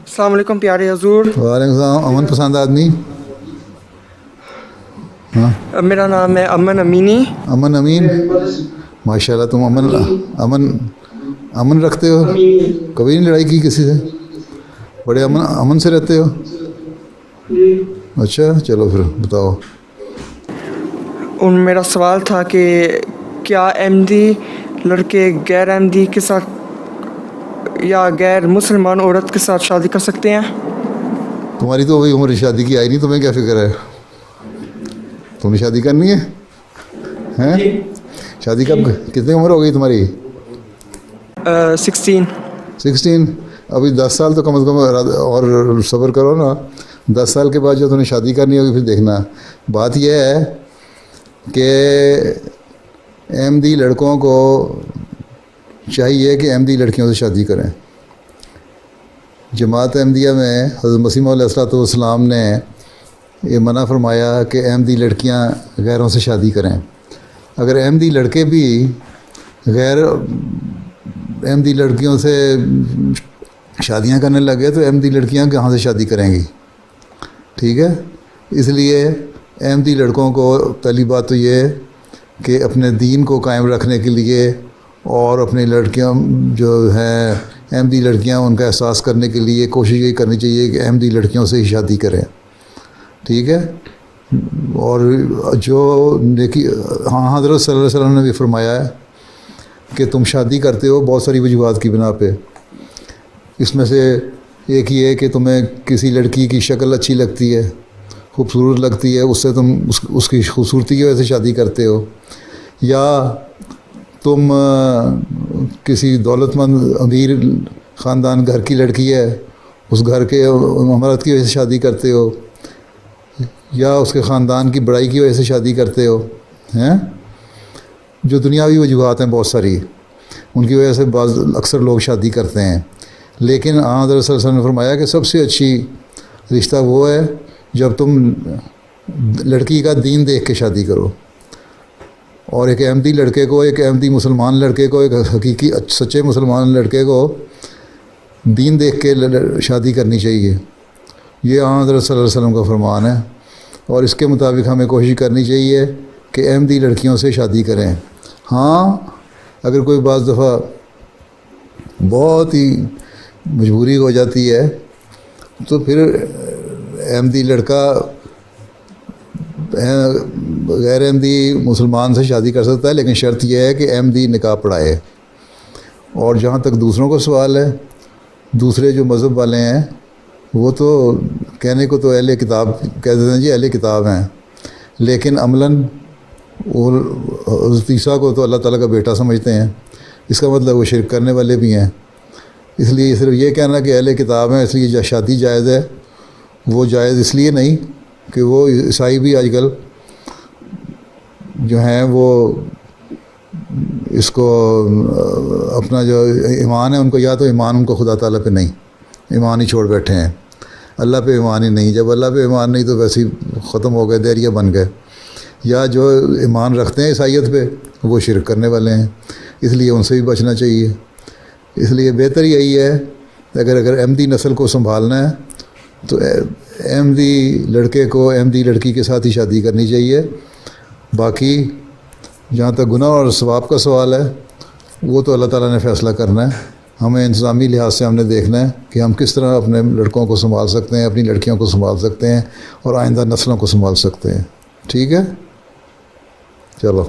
السلام علیکم پیارے حضور. وعلیکم السلام. امن پسند آدمی. ہاں میرا نام ہے امن امینی. امن امین. ماشاء اللہ تم امن رکھتے ہو. کبھی نہیں لڑائی کی کسی سے؟ بڑے امن سے رہتے ہو. اچھا چلو پھر بتاؤ. میرا سوال تھا کہ کیا احمدی لڑکے غیر احمدی کے ساتھ یا غیر مسلمان عورت کے ساتھ شادی کر سکتے ہیں؟ تمہاری تو ابھی عمر شادی کی آئی نہیں، تمہیں کیا فکر ہے؟ تم نے شادی کرنی ہے؟ ہیں شادی کب؟ کتنی عمر ہو گئی تمہاری؟ 16. ابھی 10 سال تو کم از کم اور صبر کرو نا. 10 سال کے بعد جو تمہیں شادی کرنی ہوگی پھر دیکھنا. بات یہ ہے کہ احمدی لڑکوں کو چاہیے کہ احمدی لڑکیوں سے شادی کریں. جماعت احمدیہ میں حضرت مسیح علیہ السلام نے یہ منع فرمایا کہ احمدی لڑکیاں غیروں سے شادی کریں. اگر احمدی لڑکے بھی غیر احمدی لڑکیوں سے شادیاں کرنے لگے تو احمدی لڑکیاں کہاں سے شادی کریں گی؟ ٹھیک ہے. اس لیے احمدی لڑکوں کو پہلی بات تو یہ ہے کہ اپنے دین کو قائم رکھنے کے لیے اور اپنی لڑکیاں جو ہیں احمدی لڑکیاں ان کا احساس کرنے کے لیے کوشش یہ کرنی چاہیے کہ احمدی لڑکیوں سے ہی شادی کریں. ٹھیک ہے. اور جو دیکھی حضرت صلی اللہ علیہ وسلم نے بھی فرمایا ہے کہ تم شادی کرتے ہو بہت ساری وجوہات کی بنا پہ. اس میں سے ایک یہ ہے کہ تمہیں کسی لڑکی کی شکل اچھی لگتی ہے، خوبصورت لگتی ہے، اس سے تم اس کی خوبصورتی کی وجہ سے شادی کرتے ہو، یا تم کسی دولت مند امیر خاندان گھر کی لڑکی ہے، اس گھر کے عمارت کی وجہ سے شادی کرتے ہو، یا اس کے خاندان کی بڑائی کی وجہ سے شادی کرتے ہو. ہیں جو دنیاوی وجوہات ہیں بہت ساری، ان کی وجہ سے اکثر لوگ شادی کرتے ہیں. لیکن حضرت صلی اللہ علیہ وسلم نے فرمایا کہ سب سے اچھی رشتہ وہ ہے جب تم لڑکی کا دین دیکھ کے شادی کرو. اور ایک احمدی لڑکے کو، ایک احمدی مسلمان لڑکے کو، ایک حقیقی سچے مسلمان لڑکے کو دین دیکھ کے شادی کرنی چاہیے. یہ حضرت صلی اللہ علیہ وسلم کا فرمان ہے، اور اس کے مطابق ہمیں کوشش کرنی چاہیے کہ احمدی لڑکیوں سے شادی کریں. ہاں اگر کوئی بعض دفعہ بہت ہی مجبوری ہو جاتی ہے تو پھر احمدی لڑکا غیر احمدی مسلمان سے شادی کر سکتا ہے، لیکن شرط یہ ہے کہ احمدی نکاح پڑھائے. اور جہاں تک دوسروں کا سوال ہے، دوسرے جو مذہب والے ہیں وہ تو کہنے کو تو اہل کتاب کہہ دیتے ہیں، جی اہل کتاب ہیں، لیکن عملاً وہ حضرت عیسیٰ کو تو اللہ تعالیٰ کا بیٹا سمجھتے ہیں. اس کا مطلب وہ شرک کرنے والے بھی ہیں. اس لیے صرف یہ کہنا کہ اہل کتاب ہیں اس لیے شادی جائز ہے، وہ جائز اس لیے نہیں کہ وہ عیسائی بھی آج کل جو ہیں وہ اس کو اپنا جو ایمان ہے ان کو، یا تو ایمان ان کو خدا تعالیٰ پہ نہیں، ایمان ہی چھوڑ بیٹھے ہیں، اللہ پہ ایمان ہی نہیں. جب اللہ پہ ایمان نہیں تو ویسے ہی ختم ہو گئے، دیریہ بن گئے. یا جو ایمان رکھتے ہیں عیسائیت پہ وہ شرک کرنے والے ہیں، اس لیے ان سے بھی بچنا چاہیے. اس لیے بہتر یہی ہے کہ اگر احمدی نسل کو سنبھالنا ہے تو احمدی لڑکے کو احمدی لڑکی کے ساتھ ہی شادی کرنی چاہیے. باقی جہاں تک گناہ اور ثواب کا سوال ہے وہ تو اللہ تعالیٰ نے فیصلہ کرنا ہے. ہمیں انتظامی لحاظ سے ہم نے دیکھنا ہے کہ ہم کس طرح اپنے لڑکوں کو سنبھال سکتے ہیں، اپنی لڑکیوں کو سنبھال سکتے ہیں اور آئندہ نسلوں کو سنبھال سکتے ہیں. ٹھیک ہے، چلو.